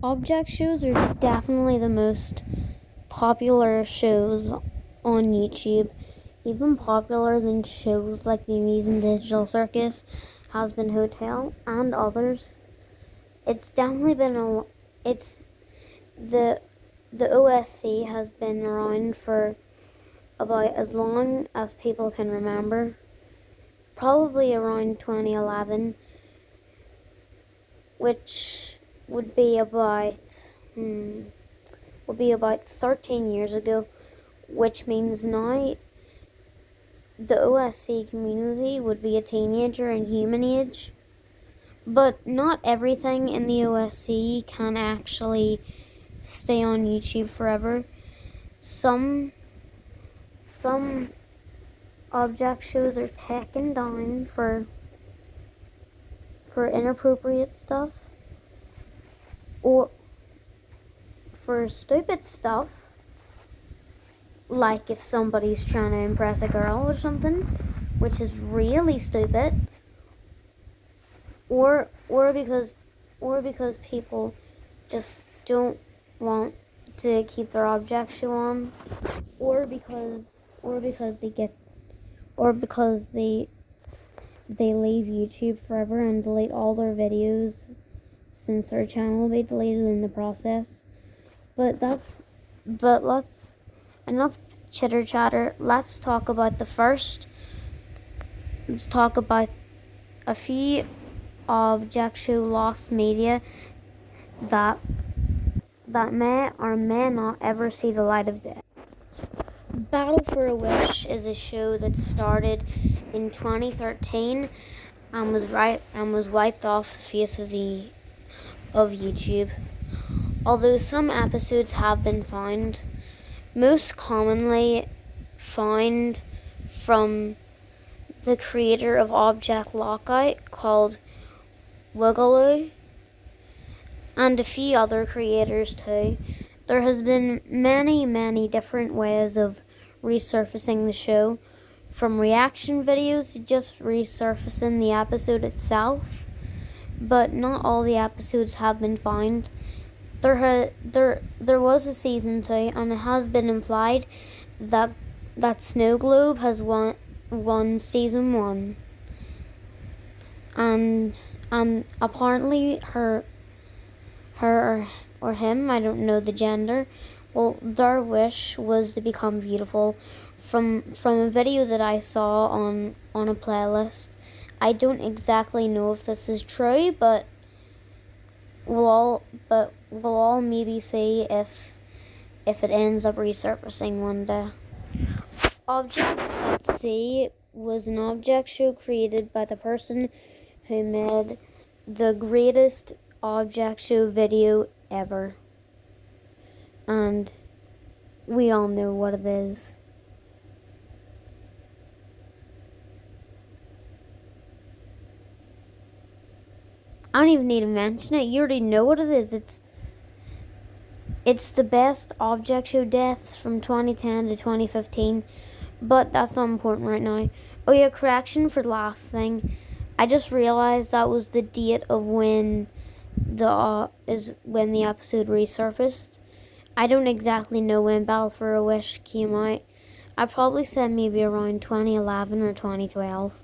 Object shows are definitely the most popular shows on YouTube, even popular than shows like the Amazing Digital Circus, Hazbin Hotel, and others. It's definitely been it's the OSC has been around for about as long as people can remember, probably around 2011, which would be about 13 years ago, which means now the OSC community would be a teenager in human age. But not everything in the OSC can actually stay on YouTube forever. Some object shows are taken down for inappropriate stuff or for stupid stuff, like if somebody's trying to impress a girl or something, which is really stupid, or because people just don't want to keep their object show on, or because they leave YouTube forever and delete all their videos, since their channel will be deleted in the process. But let's enough chitter chatter. Let's talk about a few object show lost media that may or may not ever see the light of day. Battle for a Wish is a show that started in 2013 and was wiped off the face of YouTube. Although some episodes have been found, most commonly found from the creator of Object Lockout, called Wiggaloo, and a few other creators too. There has been many different ways of resurfacing the show, from reaction videos to just resurfacing the episode itself, but not all the episodes have been found. There was a season 2, and it has been implied that Snow Globe has won season 1, and apparently her or him, I don't know the gender, well, their wish was to become beautiful. From a video that I saw on a playlist, I don't exactly know if this is true, but we'll all maybe see if it ends up resurfacing one day. Objects at Sea was an object show created by the person who made the greatest object show video ever, and we all know what it is. I don't even need to mention it. You already know what it is. It's the best object show deaths from 2010 to 2015, but that's not important right now. Oh yeah, correction for the last thing. I just realized that was the date of when the episode resurfaced. I don't exactly know when Battle for a Wish came out. I probably said maybe around 2011 or 2012.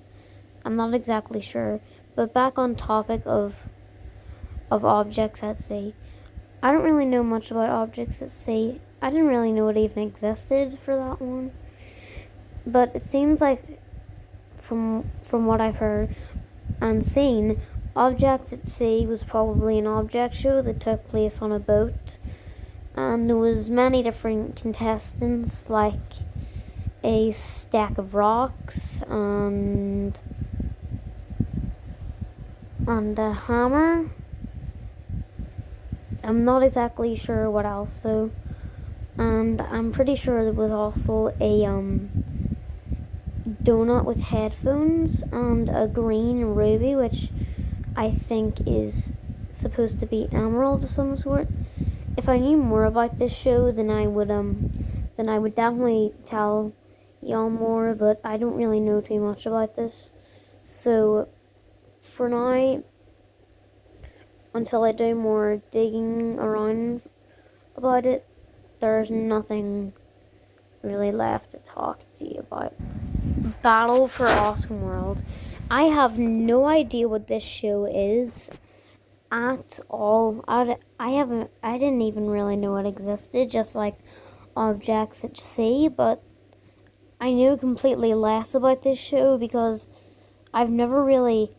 I'm not exactly sure. But back on topic of Objects at Sea. I don't really know much about Objects at Sea. I didn't really know it even existed for that one. But it seems like from what I've heard and seen, Objects at Sea was probably an object show that took place on a boat, and there was many different contestants, like a stack of rocks and a hammer. I'm not exactly sure what else though, and I'm pretty sure there was also a donut with headphones and a green ruby, which I think is supposed to be emerald of some sort. If I knew more about this show, then I would definitely tell y'all more, but I don't really know too much about this. So for now, until I do more digging around about it, there's nothing really left to talk to you about. Battle for Awesome World. I have no idea what this show is at all. I didn't even really know it existed, just like Objects at Sea, but I knew completely less about this show because I've never really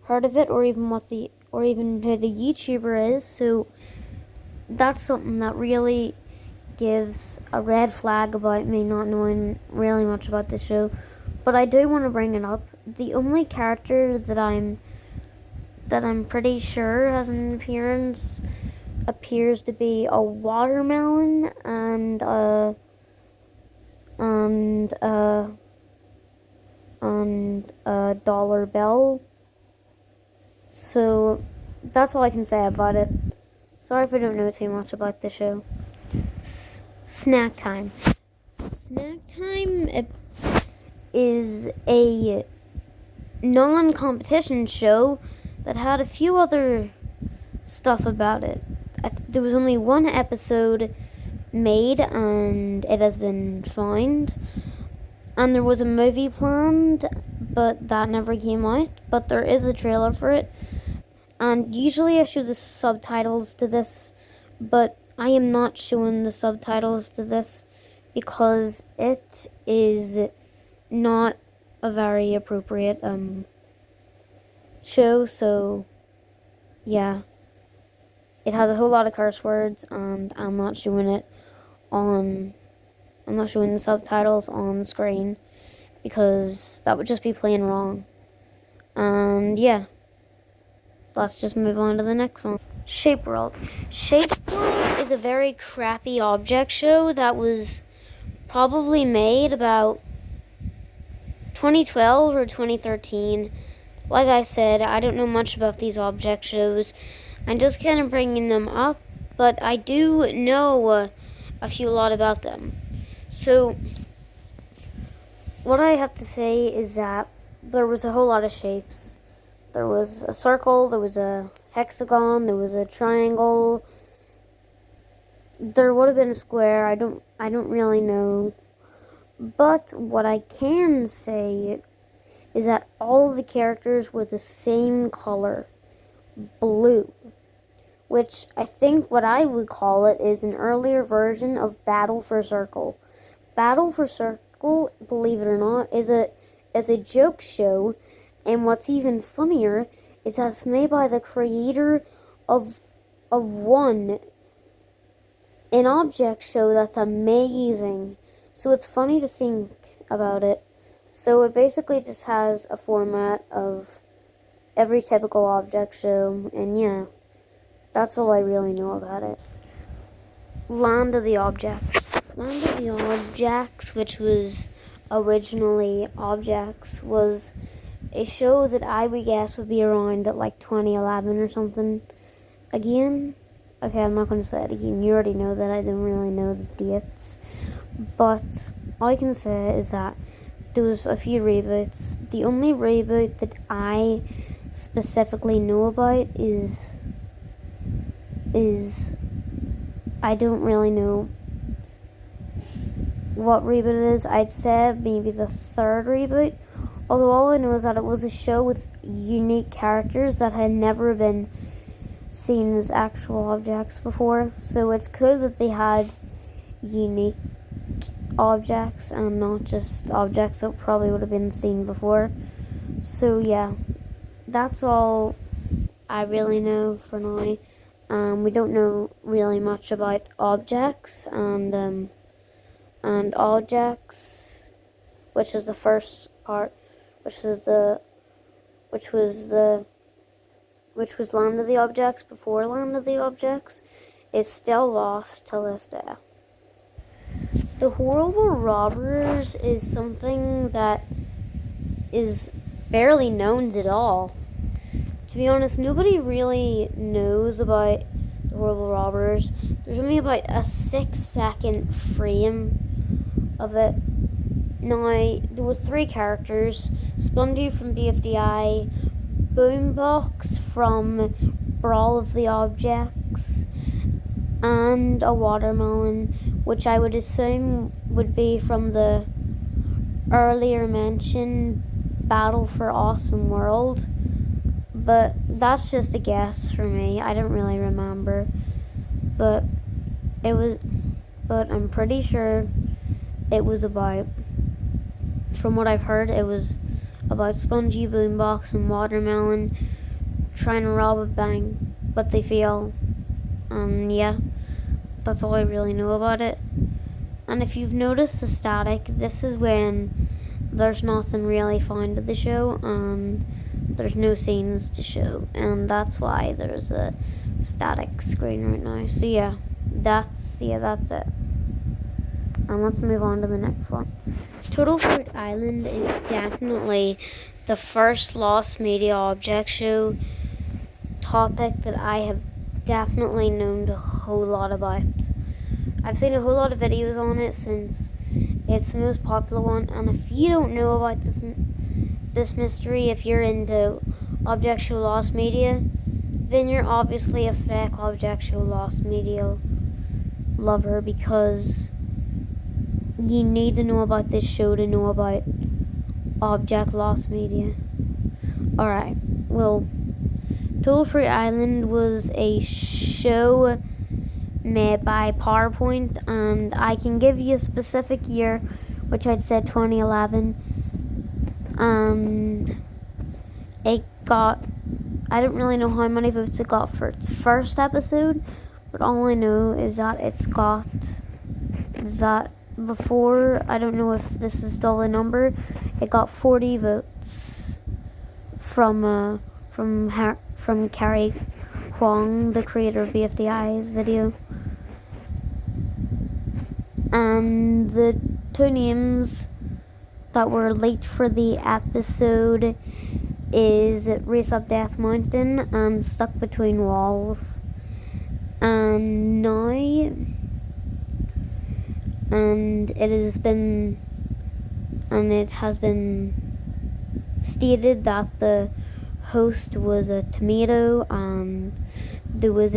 heard of it or even who the YouTuber is, so that's something that really gives a red flag about me not knowing really much about the show. But I do want to bring it up. The only character that I'm pretty sure has an appearance appears to be a watermelon and a dollar bill. So that's all I can say about it. Sorry if I don't know too much about the show. Snack Time. Snack Time is a non-competition show that had a few other stuff about it. There was only one episode made and it has been found. And there was a movie planned, but that never came out. But there is a trailer for it. And usually I show the subtitles to this, but I am not showing the subtitles to this because it is not a very appropriate show. So yeah, it has a whole lot of curse words, and I'm not showing the subtitles on screen because that would just be plain wrong. And yeah, let's just move on to the next one. Shape World. Shape World is a very crappy object show that was probably made about 2012 or 2013. Like I said, I don't know much about these object shows. I'm just kind of bringing them up, but I do know a lot about them. So, what I have to say is that there was a whole lot of shapes. There was a circle, there was a hexagon, there was a triangle. There would have been a square. I don't really know. But what I can say is that all of the characters were the same color, blue, which I think what I would call it is an earlier version of Battle for Circle. Battle for Circle, believe it or not, is a joke show, and what's even funnier is that it's made by the creator of an object show that's amazing. So it's funny to think about it. So it basically just has a format of every typical object show, and yeah, that's all I really know about it. Land of the Objects. Land of the Objects, which was originally Objects, was a show that I would guess would be around at like 2011 or something. Again, okay, I'm not going to say it again. You already know that I don't really know the dates. But all I can say is that there was a few reboots. The only reboot that I specifically know about is I don't really know what reboot it is. I'd say maybe the third reboot. Although all I know is that it was a show with unique characters that had never been seen as actual objects before. So it's cool that they had unique objects and not just objects that probably would have been seen before. So yeah, that's all I really know for now. We don't know really much about objects and objects, which is the first part, which was Land of the Objects before Land of the Objects, is still lost till this day. The Horrible Robbers is something that is barely known at all. To be honest, nobody really knows about the Horrible Robbers. There's only about a 6-second frame of it. Now, there were 3 characters: Spondy from BFDI, Boombox from Brawl of the Objects, and a watermelon, which I would assume would be from the earlier mentioned Battle for Awesome World. But that's just a guess for me. I don't really remember. But I'm pretty sure it was about, from what I've heard, it was about Spongy Boombox and Watermelon trying to rob a bank, but they fail. And yeah, that's all I really know about it. And if you've noticed the static, this is when there's nothing really found of the show, and there's no scenes to show, and that's why there's a static screen right now. So yeah, that's it. And let's move on to the next one. Total Fruit Island is definitely the first Lost Media Object show topic that I have definitely known a whole lot about. I've seen a whole lot of videos on it since it's the most popular one, and if you don't know about this mystery, if you're into Object Show Lost Media, then you're obviously a fake Object Show Lost Media lover, because you need to know about this show to know about Object Lost Media. Alright, well, Total Fruit Island was a show made by PowerPoint, and I can give you a specific year, which I'd said 2011, and it got, I don't really know how many votes it got for its first episode, but all I know is that before, I don't know if this is still the number, it got 40 votes from Carrie Huang, the creator of BFDI's video. And the two names that were leaked for the episode is Race Up Death Mountain and Stuck Between Walls. And it has been stated that the host was a tomato, and there was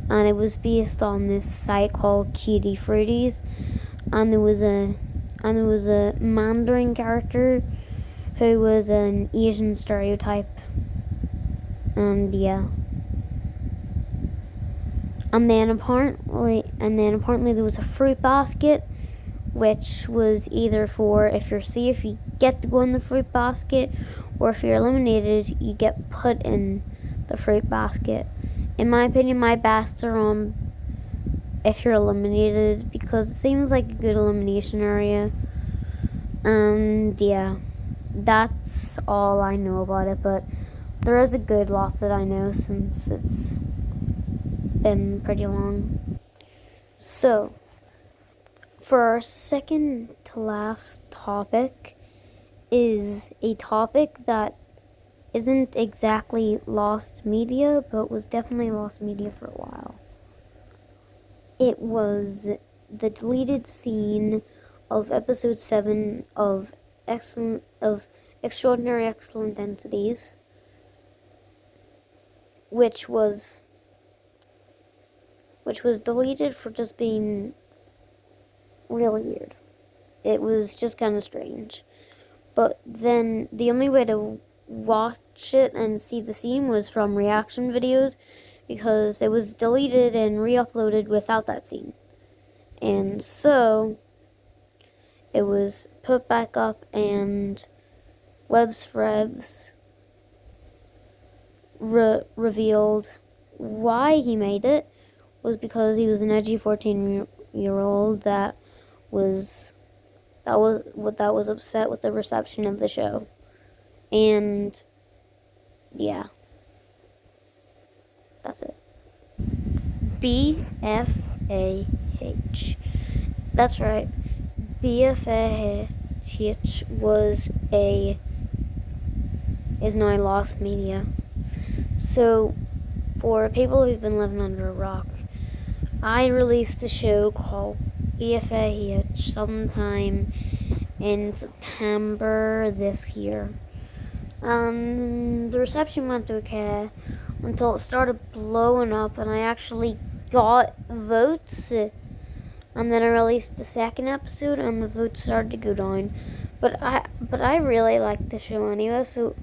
and it was based on this site called Cutie Fruities, and there was a Mandarin character who was an Asian stereotype, and yeah. And then apparently there was a fruit basket, which was either for, if you're safe, you get to go in the fruit basket, or if you're eliminated, you get put in the fruit basket. In my opinion, my bets are on if you're eliminated, because it seems like a good elimination area. And yeah, that's all I know about it, but there is a good lot that I know since it's been pretty long. So, for our second to last topic is a topic that isn't exactly lost media, but was definitely lost media for a while. It was the deleted scene of episode 7 of Extraordinary Excellent Entities, which was deleted for just being really weird. It was just kind of strange. But then the only way to watch it and see the scene was from reaction videos, because it was deleted and re-uploaded without that scene. And so it was put back up, and Webs revealed why he made it was because he was an edgy 14-year-old that was upset with the reception of the show. And yeah, that's it. BFAH. That's right. BFAH is now lost media. So, for people who've been living under a rock, I released a show called BFAH sometime in September this year. The reception went okay, until it started blowing up and I actually got votes. And then I released the second episode and the votes started to go down. But I really liked the show anyway, so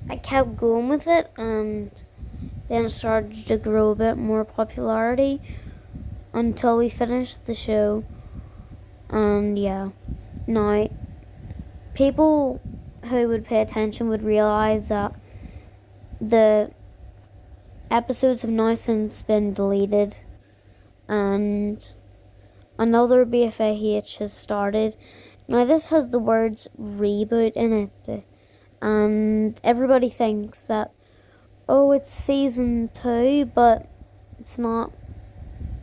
I kept going with it, and then it started to grow a bit more popularity until we finished the show. And yeah, now people who would pay attention would realize that the episodes have now since been deleted, and another BFAH has started. Now this has the words reboot in it, and everybody thinks that, oh, it's season 2, but it's not.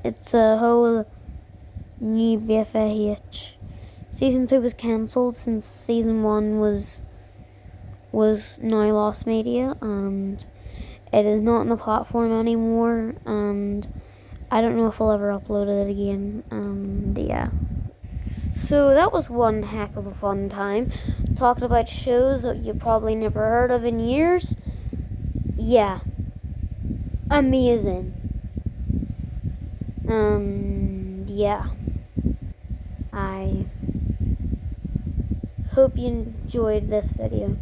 It's a whole new BFAH. Season 2 was cancelled since season 1 was now lost media, and it is not on the platform anymore, and I don't know if I'll ever upload it again, and yeah. So that was one heck of a fun time, talking about shows that you probably never heard of in years. Yeah, amazing. And yeah, I hope you enjoyed this video.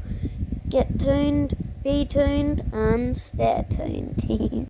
Get tuned, be tuned, and stay tuned.